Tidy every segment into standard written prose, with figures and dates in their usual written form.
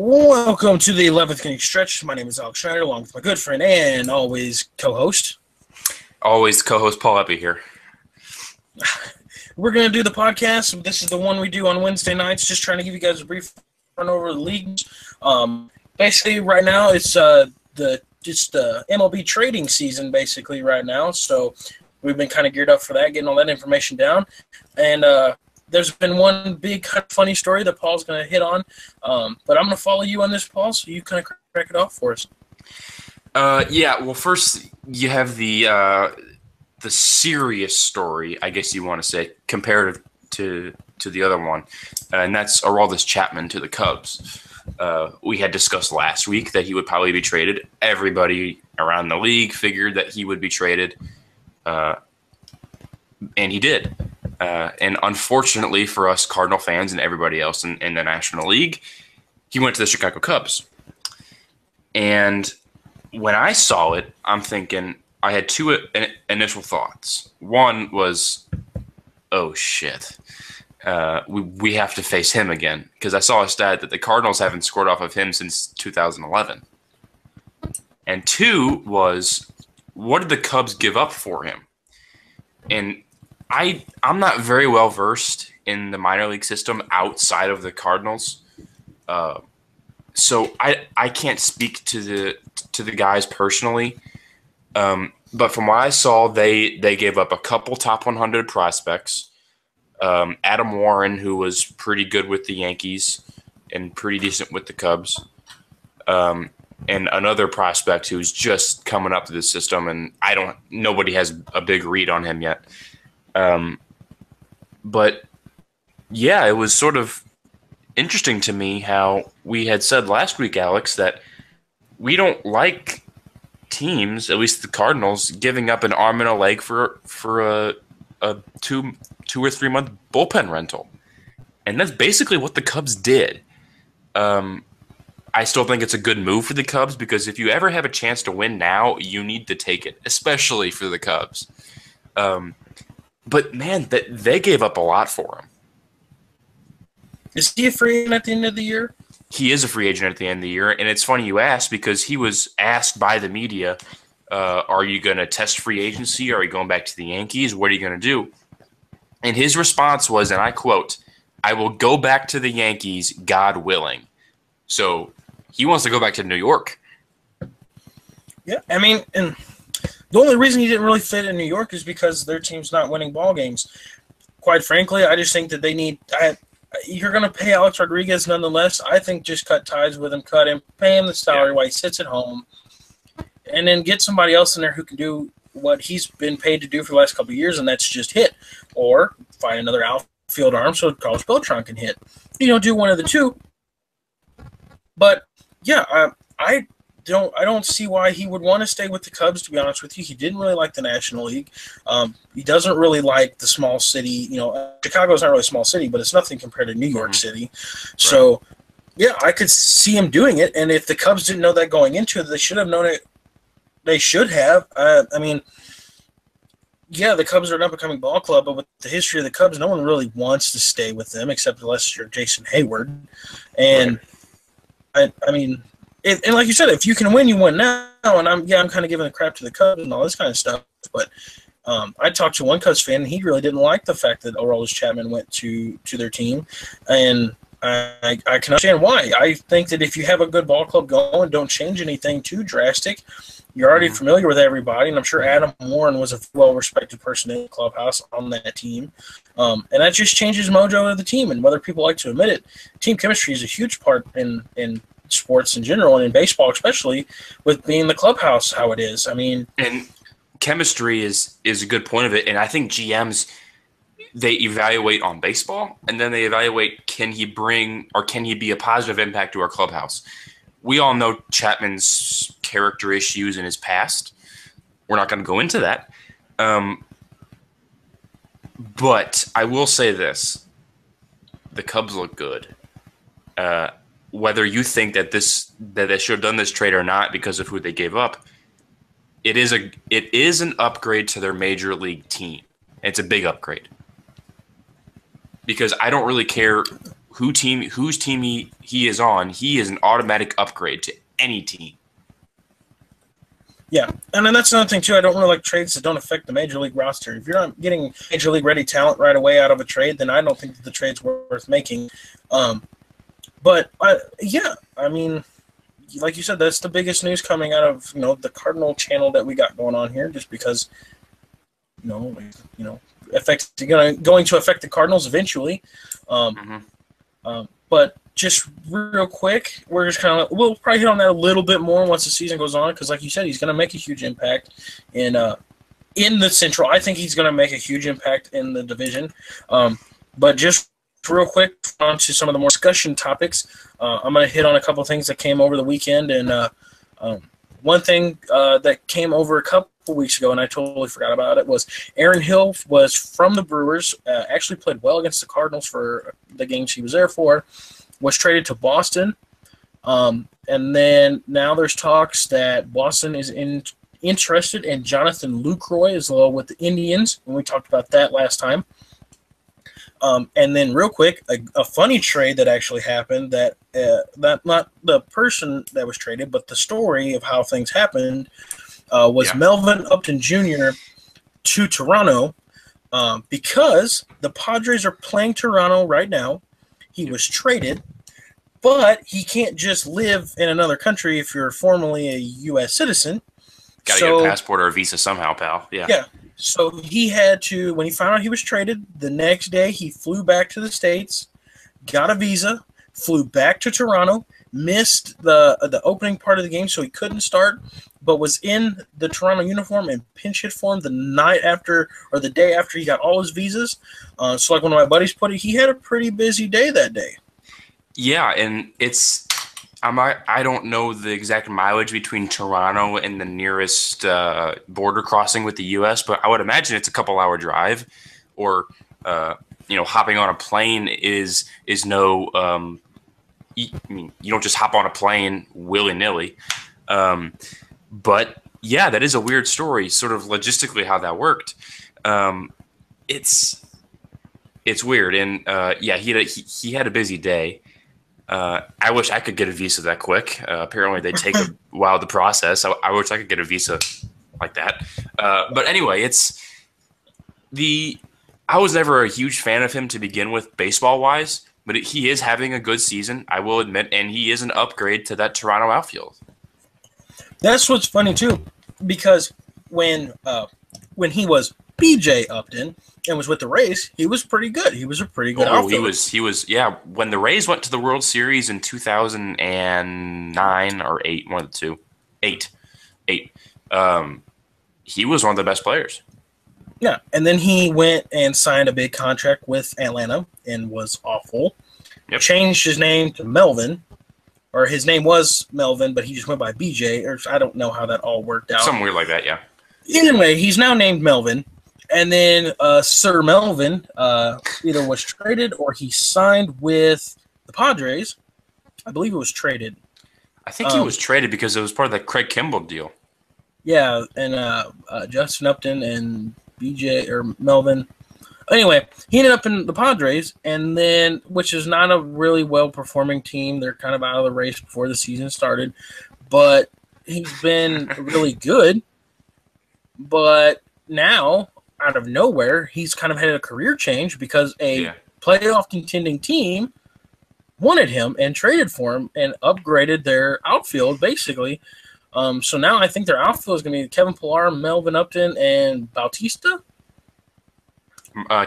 Welcome to the 11th inning stretch. My name is Alex Schneider, along with my good friend and always co-host. Always co-host Paul Eppy here. We're going to do the podcast. This is the one we do on Wednesday nights, just trying to give you guys a brief run over the leagues. Basically, right now, it's the MLB trading season, basically, right now. So we've been kind of geared up for that, getting all that information down. And there's been one big kind of funny story that Paul's going to hit on. But I'm going to follow you on this, Paul, so you kind of crack it off for us. Well, first you have the serious story, I guess you want to say, comparative to the other one, and that's Aroldis Chapman to the Cubs. We had discussed last week that he would probably be traded. Everybody around the league figured that he would be traded, and he did. And unfortunately for us Cardinal fans and everybody else in the National League, he went to the Chicago Cubs. And when I saw it, I'm thinking, I had two initial thoughts. One was, oh shit, we have to face him again, because I saw a stat that the Cardinals haven't scored off of him since 2011. And two was, what did the Cubs give up for him? And I'm not very well versed in the minor league system outside of the Cardinals, so I can't speak to the guys personally. But from what I saw, they gave up a couple top 100 prospects. Adam Warren, who was pretty good with the Yankees and pretty decent with the Cubs, and another prospect who's just coming up to the system, and nobody has a big read on him yet. But yeah, it was sort of interesting to me how we had said last week, Alex, that we don't like teams, at least the Cardinals, giving up an arm and a leg for a two or 3 month bullpen rental. And that's basically what the Cubs did. I still think it's a good move for the Cubs, because if you ever have a chance to win now, you need to take it, especially for the Cubs. But man, they gave up a lot for him. Is he a free agent at the end of the year? He is a free agent at the end of the year, and it's funny you asked, because he was asked by the media, are you going to test free agency? Are you going back to the Yankees? What are you going to do? And his response was, and I quote, "I will go back to the Yankees, God willing." So he wants to go back to New York. Yeah, I mean, and the only reason he didn't really fit in New York is because their team's not winning ball games. Quite frankly, I just think that they need you're going to pay Alex Rodriguez nonetheless. I think just cut ties with him, cut him, pay him the salary while he sits at home, and then get somebody else in there who can do what he's been paid to do for the last couple of years, and that's just hit. Or find another outfield arm so Carlos Beltran can hit. Do one of the two. But, yeah, I don't see why he would want to stay with the Cubs, to be honest with you. He didn't really like the National League. He doesn't really like the small city. Chicago's not really a small city, but it's nothing compared to New York City. Right. So, yeah, I could see him doing it. And if the Cubs didn't know that going into it, they should have known it. They should have. Yeah, the Cubs are an up-and-coming ball club, but with the history of the Cubs, no one really wants to stay with them, except unless you're Jason Hayward. And, right. And like you said, if you can win, you win now. And I'm kind of giving the crap to the Cubs and all this kind of stuff. But I talked to one Cubs fan, and he really didn't like the fact that Aroldis Chapman went to their team. And I can understand why. I think that if you have a good ball club going, don't change anything too drastic. You're already familiar with everybody, and I'm sure Adam Warren was a well-respected person in the clubhouse on that team. And that just changes mojo of the team. And whether people like to admit it, team chemistry is a huge part in sports in general, and in baseball especially, with being the clubhouse how it is. And chemistry is a good point of it. And I think GMs, they evaluate on baseball, and then they evaluate, can he be a positive impact to our clubhouse? We all know Chapman's character issues in his past. We're not going to go into that. But I will say this. The Cubs look good. Whether you think that they should have done this trade or not because of who they gave up, it is an upgrade to their major league team. It's a big upgrade. Because I don't really care whose team he is on, he is an automatic upgrade to any team. Yeah, and then that's another thing too. I don't really like trades that don't affect the major league roster. If you're not getting major league ready talent right away out of a trade, then I don't think that the trade's worth making. But yeah, I mean, like you said, that's the biggest news coming out of the Cardinal channel that we got going on here, just because affects going to affect the Cardinals eventually. But just real quick, we'll probably hit on that a little bit more once the season goes on, because like you said, he's going to make a huge impact in the Central. I think he's going to make a huge impact in the division. But just real quick, on to some of the more discussion topics. I'm going to hit on a couple things that came over the weekend, and one thing that came over a couple weeks ago, and I totally forgot about it, was Aaron Hill was from the Brewers, actually played well against the Cardinals for the games he was there for, was traded to Boston, and then now there's talks that Boston is interested in Jonathan Lucroy as well with the Indians, and we talked about that last time. And then real quick, a funny trade that actually happened that not the person that was traded, but the story of how things happened was Melvin Upton Jr. to Toronto because the Padres are playing Toronto right now. He was traded, but he can't just live in another country if you're formerly a U.S. citizen. Got to get a passport or a visa somehow, pal. Yeah. Yeah. So he had to, when he found out he was traded, the next day he flew back to the States, got a visa, flew back to Toronto, missed the opening part of the game, so he couldn't start, but was in the Toronto uniform and pinch hit for him the night after or the day after he got all his visas. So like one of my buddies put it, he had a pretty busy day that day. Yeah, and I don't know the exact mileage between Toronto and the nearest border crossing with the U.S., but I would imagine it's a couple-hour drive, or hopping on a plane is no. You don't just hop on a plane willy-nilly. But yeah, that is a weird story, sort of logistically how that worked. It's weird, and he had a busy day. I wish I could get a visa that quick. Apparently, they take a while to process. I wish I could get a visa like that. But anyway, I was never a huge fan of him to begin with, baseball-wise, but he is having a good season, I will admit, and he is an upgrade to that Toronto outfield. That's what's funny, too, because when he was B.J. Upton and was with the Rays, he was pretty good. He was a pretty good outfielder. He was, yeah. When the Rays went to the World Series in 2009 or 8, one of the two, 8, he was one of the best players. Yeah, and then he went and signed a big contract with Atlanta and was awful. Yep. Changed his name to Melvin, or his name was Melvin, but he just went by BJ, or I don't know how that all worked out. Something weird like that, yeah. Anyway, he's now named Melvin, and then Sir Melvin either was traded or he signed with the Padres. I believe it was traded. I think he was traded because it was part of the Craig Kimbrell deal. Yeah, and Justin Upton and BJ or Melvin. Anyway, he ended up in the Padres, and then which is not a really well-performing team. They're kind of out of the race before the season started, but he's been really good. But now, out of nowhere, he's kind of had a career change because a playoff contending team wanted him and traded for him and upgraded their outfield, basically. So now I think their outfield is going to be Kevin Pillar, Melvin Upton, and Bautista.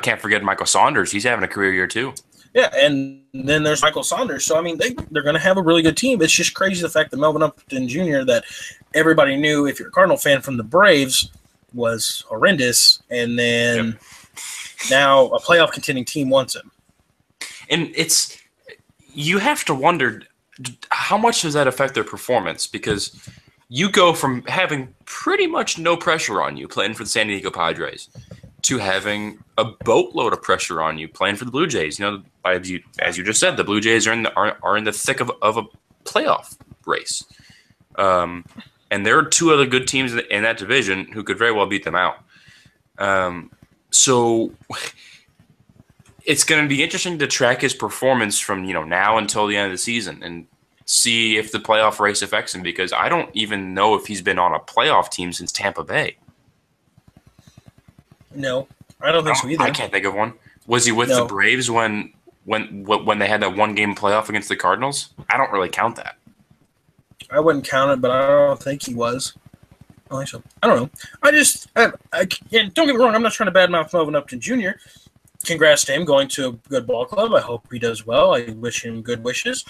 Can't forget Michael Saunders. He's having a career year too. Yeah, and then there's Michael Saunders. So, I mean, they're going to have a really good team. It's just crazy the fact that Melvin Upton Jr., that everybody knew, if you're a Cardinal fan from the Braves, was horrendous. And then now a playoff contending team wants him. And you have to wonder, how much does that affect their performance? Because you go from having pretty much no pressure on you playing for the San Diego Padres to having a boatload of pressure on you playing for the Blue Jays. As you just said, the Blue Jays are in the thick of a playoff race, and there are two other good teams in that division who could very well beat them out. So it's going to be interesting to track his performance from now until the end of the season and see if the playoff race affects him, because I don't even know if he's been on a playoff team since Tampa Bay. No, I don't think so either. I can't think of one. Was he with the Braves when they had that one-game playoff against the Cardinals? I don't really count that. I wouldn't count it, but I don't think he was. I don't know. Don't get me wrong. I'm not trying to badmouth Melvin Upton Jr. Congrats to him going to a good ball club. I hope he does well. I wish him good wishes.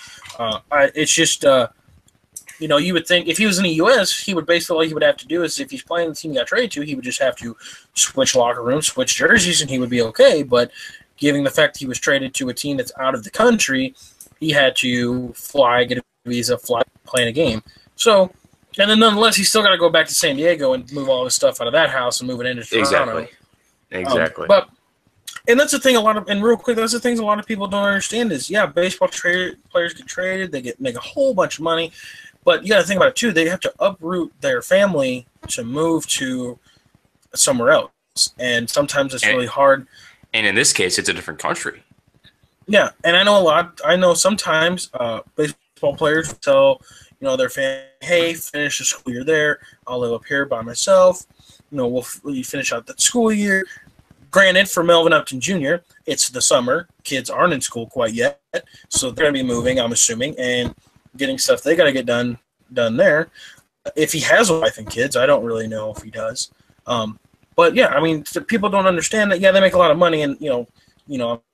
It's just, you would think if he was in the U.S., he would basically all he would have to do is if he's playing the team he got traded to, he would just have to switch locker rooms, switch jerseys, and he would be okay. But given the fact he was traded to a team that's out of the country, he had to fly, get a visa, fly, play in a game. So, and then nonetheless, he's still got to go back to San Diego and move all his stuff out of that house and move it into Toronto. Exactly. And that's the thing that's the things a lot of people don't understand is, baseball players get traded, they make a whole bunch of money, but you got to think about it too. They have to uproot their family to move to somewhere else, and sometimes it's really hard. And in this case, it's a different country. Yeah, and I know sometimes baseball players tell their family, hey, finish the school year there. I'll live up here by myself. We'll finish out that school year. Granted, for Melvin Upton Jr., it's the summer. Kids aren't in school quite yet, so they're going to be moving, I'm assuming, and getting stuff they got to get done there. If he has a wife and kids, I don't really know if he does. But yeah, I mean, people don't understand that. Yeah, they make a lot of money, and I'm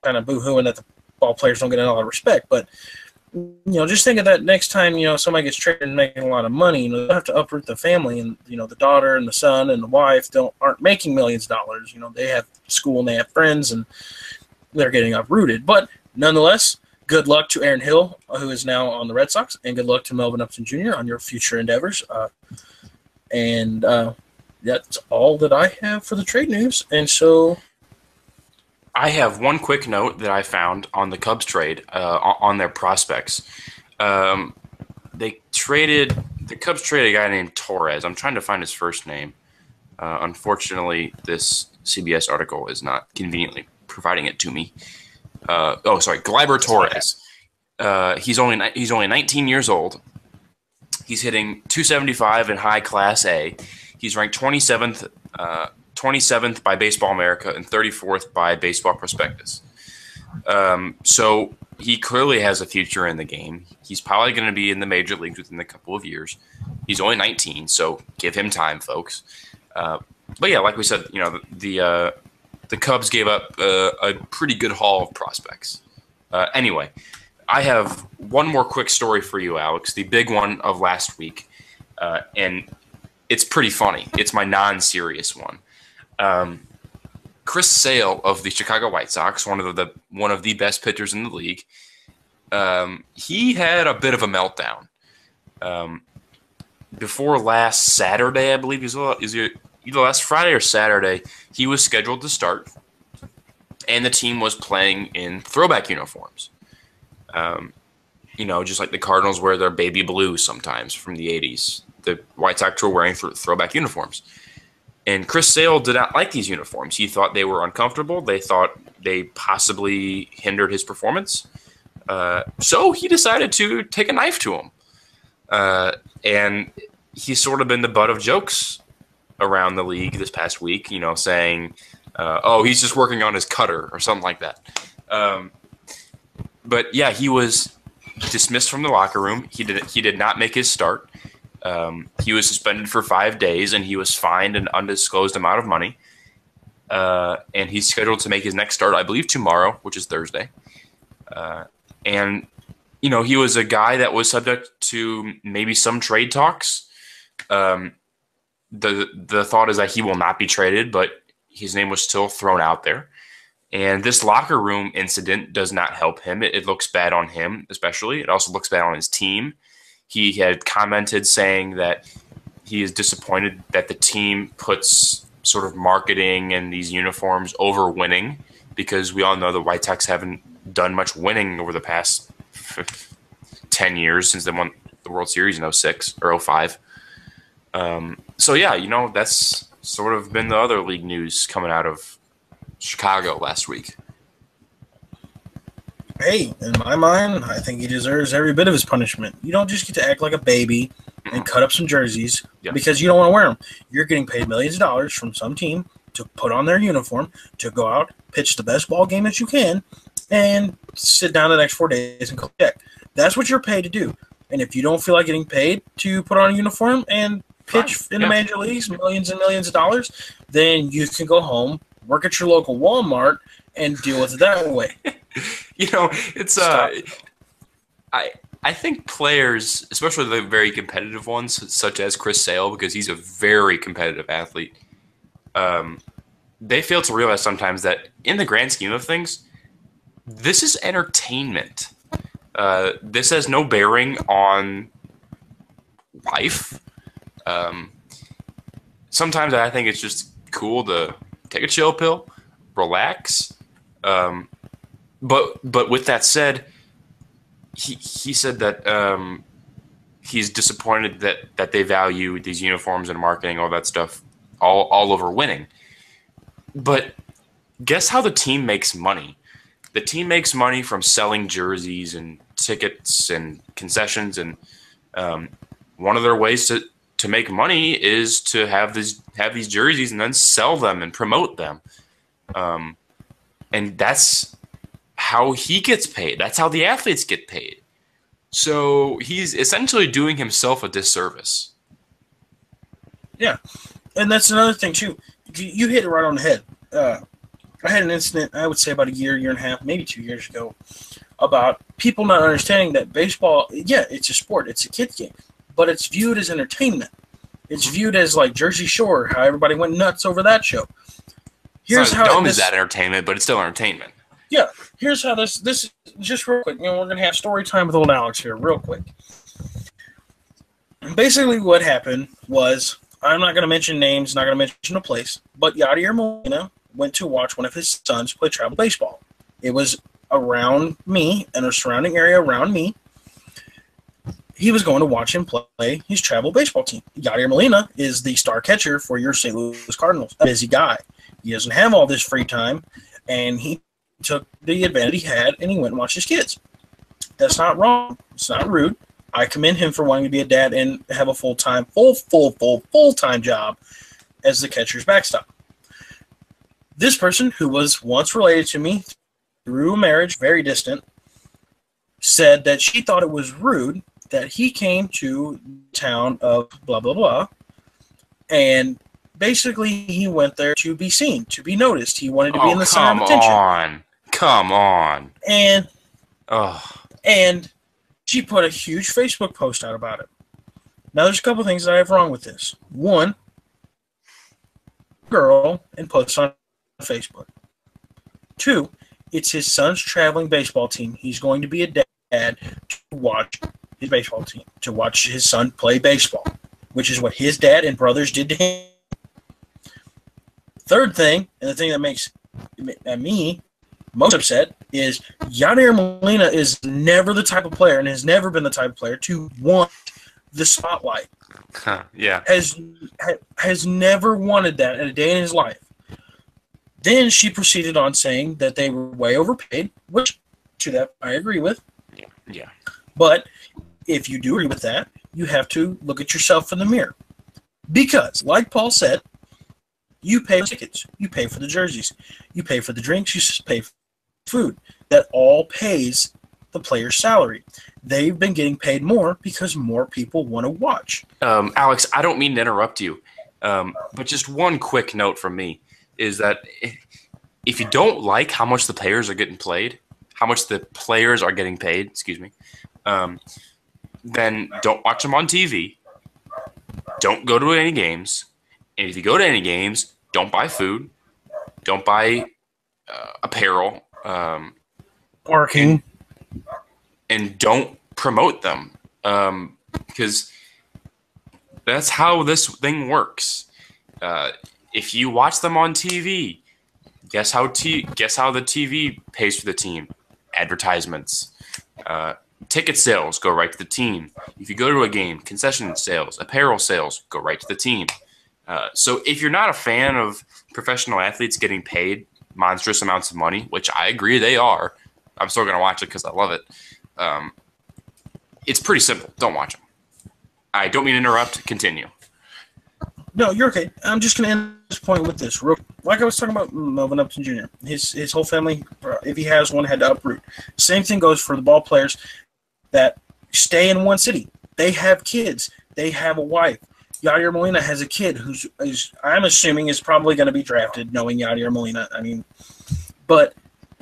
kind of boo-hooing that the ball players don't get a lot of respect. But just think of that next time somebody gets traded and making a lot of money. They have to uproot the family, and the daughter and the son and the wife aren't making millions of dollars. They have school and they have friends, and they're getting uprooted. But nonetheless, good luck to Aaron Hill, who is now on the Red Sox, and good luck to Melvin Upton Jr. on your future endeavors. And that's all that I have for the trade news. And so I have one quick note that I found on the Cubs trade on their prospects. The Cubs traded a guy named Torres. I'm trying to find his first name. Unfortunately, this CBS article is not conveniently providing it to me. Gleyber Torres. He's only 19 years old. He's hitting 275 in high Class A. He's ranked 27th. 27th by Baseball America and 34th by Baseball Prospectus. So he clearly has a future in the game. He's probably going to be in the major leagues within a couple of years. He's only 19, so give him time, folks. But yeah, like we said, the Cubs gave up a pretty good haul of prospects. Anyway, I have one more quick story for you, Alex, the big one of last week. And it's pretty funny. It's my non-serious one. Chris Sale of the Chicago White Sox, one of the best pitchers in the league, he had a bit of a meltdown. Before last Saturday, I believe, either last Friday or Saturday, he was scheduled to start, and the team was playing in throwback uniforms. Just like the Cardinals wear their baby blue sometimes from the 80s. The White Sox were wearing throwback uniforms. And Chris Sale did not like these uniforms. He thought they were uncomfortable. They thought they possibly hindered his performance. So he decided to take a knife to him. And he's sort of been the butt of jokes around the league this past week, saying, he's just working on his cutter or something like that. But yeah, he was dismissed from the locker room. He did not make his start. He was suspended for 5 days, and he was fined an undisclosed amount of money. And he's scheduled to make his next start, I believe, tomorrow, which is Thursday. He was a guy that was subject to maybe some trade talks. The thought is that he will not be traded, but his name was still thrown out there. And this locker room incident does not help him. It looks bad on him, especially. It also looks bad on his team. He had commented saying that he is disappointed that the team puts sort of marketing and these uniforms over winning, because we all know the White Sox haven't done much winning over the past 10 years since they won the World Series in 2006 or 2005. That's sort of been the other league news coming out of Chicago last week. hey, in my mind, I think he deserves every bit of his punishment. You don't just get to act like a baby and cut up some jerseys because you don't want to wear them. You're getting paid millions of dollars from some team to put on their uniform, to go out, pitch the best ball game that you can, and sit down the next 4 days and collect. That's what you're paid to do. And if you don't feel like getting paid to put on a uniform and pitch in the major leagues, millions and millions of dollars, then you can go home, work at your local Walmart, and deal with it that way. It's I think players, especially the very competitive ones, such as Chris Sale, because he's a very competitive athlete, they fail to realize sometimes that in the grand scheme of things, this is entertainment. This has no bearing on life. Sometimes I think it's just cool to take a chill pill, relax. But with that said, he said that he's disappointed that they value these uniforms and marketing, all that stuff, all over winning. But guess how the team makes money? The team makes money from selling jerseys and tickets and concessions, and one of their ways to make money is to have these jerseys and then sell them and promote them. And that's how he gets paid. That's how the athletes get paid. So he's essentially doing himself a disservice. Yeah, and that's another thing too. You hit it right on the head. I had an incident, I would say about a year and a half, maybe 2 years ago, about people not understanding that baseball, it's a sport, it's a kid's game, but it's viewed as entertainment. It's viewed as like Jersey Shore, how everybody went nuts over that show. Here's how dumb is that entertainment, but it's still entertainment. Yeah, here's how this just real quick. We're gonna have story time with old Alex here, real quick. Basically, what happened was, I'm not gonna mention names, not gonna mention a place, but Yadier Molina went to watch one of his sons play travel baseball. It was around me, in a surrounding area around me. He was going to watch him play his travel baseball team. Yadier Molina is the star catcher for your St. Louis Cardinals. A busy guy. He doesn't have all this free time, and he took the advantage he had, and he went and watched his kids. That's not wrong. It's not rude. I commend him for wanting to be a dad and have a full-time job as the catcher's backstop. This person, who was once related to me through marriage, very distant, said that she thought it was rude that he came to town of blah, blah, blah, and basically he went there to be seen, to be noticed. He wanted to be in the center of attention. Come on. And she put a huge Facebook post out about it. Now, there's a couple things that I have wrong with this. One, girl, and post on Facebook. Two, it's his son's traveling baseball team. He's going to be a dad to watch his baseball team, to watch his son play baseball, which is what his dad and brothers did to him. Third thing, and the thing that makes me most upset, is Yadier Molina is never the type of player, and has never been the type of player to want the spotlight. Yeah. Has never wanted that in a day in his life. Then she proceeded on saying that they were way overpaid, which to that I agree with. Yeah. But if you do agree with that, you have to look at yourself in the mirror. Because, like Paul said, you pay for tickets, you pay for the jerseys, you pay for the drinks, you pay for food. That all pays the player's salary. They've been getting paid more because more people want to watch. Alex, I don't mean to interrupt you, but just one quick note from me is that if you don't like how much the players are getting paid, then don't watch them on TV. Don't go to any games. And if you go to any games, don't buy food. Don't buy apparel. Parking. And don't promote them. Because that's how this thing works. If you watch them on TV, guess how the TV pays for the team? Advertisements. Ticket sales go right to the team. If you go to a game, concession sales, apparel sales go right to the team. So if you're not a fan of professional athletes getting paid monstrous amounts of money, which I agree they are, I'm still going to watch it because I love it. It's pretty simple. Don't watch them. I don't mean to interrupt. Continue. No, you're okay. I'm just going to end this point with this. Like I was talking about Melvin Upton Jr., his whole family, if he has one, had to uproot. Same thing goes for the ball players that stay in one city. They have kids. They have a wife. Yadier Molina has a kid who's I'm assuming is probably going to be drafted, knowing Yadier Molina. I mean, but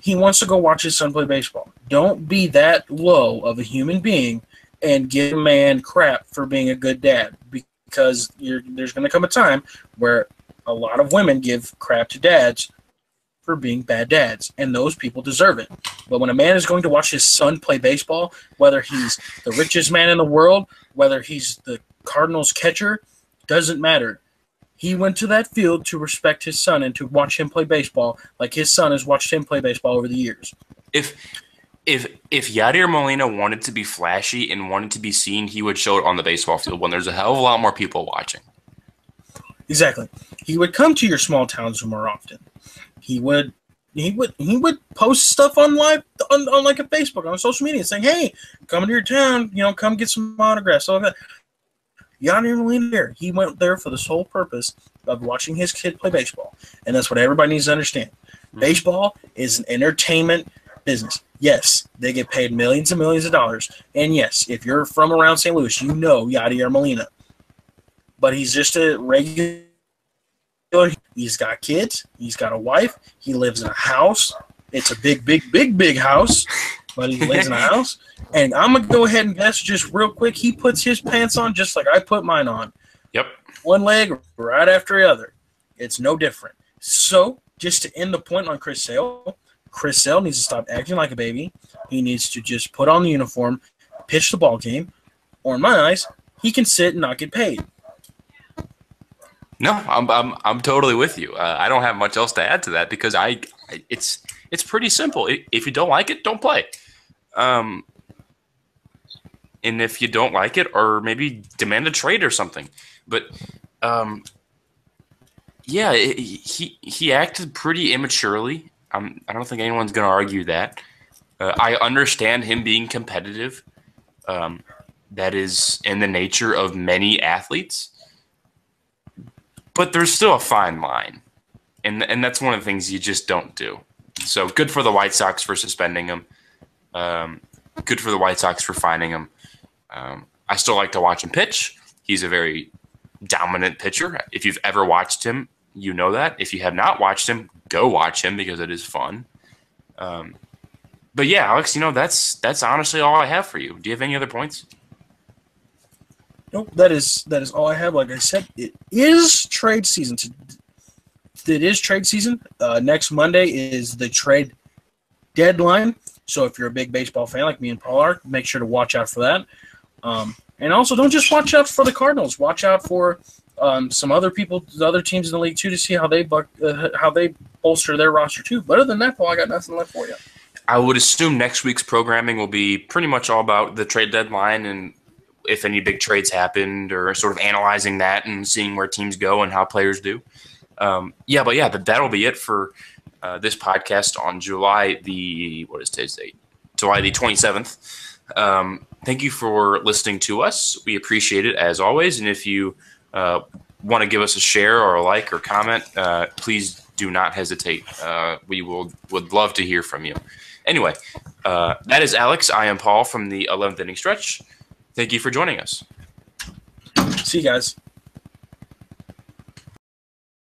he wants to go watch his son play baseball. Don't be that low of a human being and give a man crap for being a good dad, because there's going to come a time where a lot of women give crap to dads for being bad dads, and those people deserve it. But when a man is going to watch his son play baseball, whether he's the richest man in the world, whether he's the Cardinals catcher, doesn't matter. He went to that field to respect his son and to watch him play baseball like his son has watched him play baseball over the years. If Yadier Molina wanted to be flashy and wanted to be seen, he would show it on the baseball field when there's a hell of a lot more people watching. Exactly. He would come to your small towns more often. He would post stuff on like a Facebook, on social media, saying, "Hey, come to your town, come get some autographs." All that. Yadier Molina there. He went there for the sole purpose of watching his kid play baseball, and that's what everybody needs to understand. Mm-hmm. Baseball is an entertainment business. Yes, they get paid millions and millions of dollars, and yes, if you're from around St. Louis, you know Yadier Molina. But he's just a regular. He's got kids. He's got a wife. He lives in a house. It's a big house, but he lives in a house. And I'm going to go ahead and guess just real quick. He puts his pants on just like I put mine on. Yep. One leg right after the other. It's no different. So just to end the point on Chris Sale needs to stop acting like a baby. He needs to just put on the uniform, pitch the ball game, or in my eyes, he can sit and not get paid. No, I'm totally with you. I don't have much else to add to that because it's pretty simple. If you don't like it, don't play. And if you don't like it, or maybe demand a trade or something. But yeah, he acted pretty immaturely. I don't think anyone's going to argue that. I understand him being competitive. That is in the nature of many athletes. But there's still a fine line, and that's one of the things you just don't do. So good for the White Sox for suspending him. Good for the White Sox for fining him. I still like to watch him pitch. He's a very dominant pitcher. If you've ever watched him, you know that. If you have not watched him, go watch him because it is fun. But yeah, Alex, that's honestly all I have for you. Do you have any other points? Nope, that is all I have. Like I said, it is trade season. It is trade season. Next Monday is the trade deadline. So if you're a big baseball fan like me and Paul are, make sure to watch out for that. And also, don't just watch out for the Cardinals. Watch out for some other people, the other teams in the league too, to see how they bolster their roster too. But other than that, Paul, I got nothing left for you. I would assume next week's programming will be pretty much all about the trade deadline and if any big trades happened, or sort of analyzing that and seeing where teams go and how players do. That'll be it for this podcast on July the 27th. Thank you for listening to us. We appreciate it as always. And if you want to give us a share or a like or comment, please do not hesitate. We would love to hear from you. Anyway, that is Alex. I am Paul from the 11th Inning Stretch. Thank you for joining us. See you guys.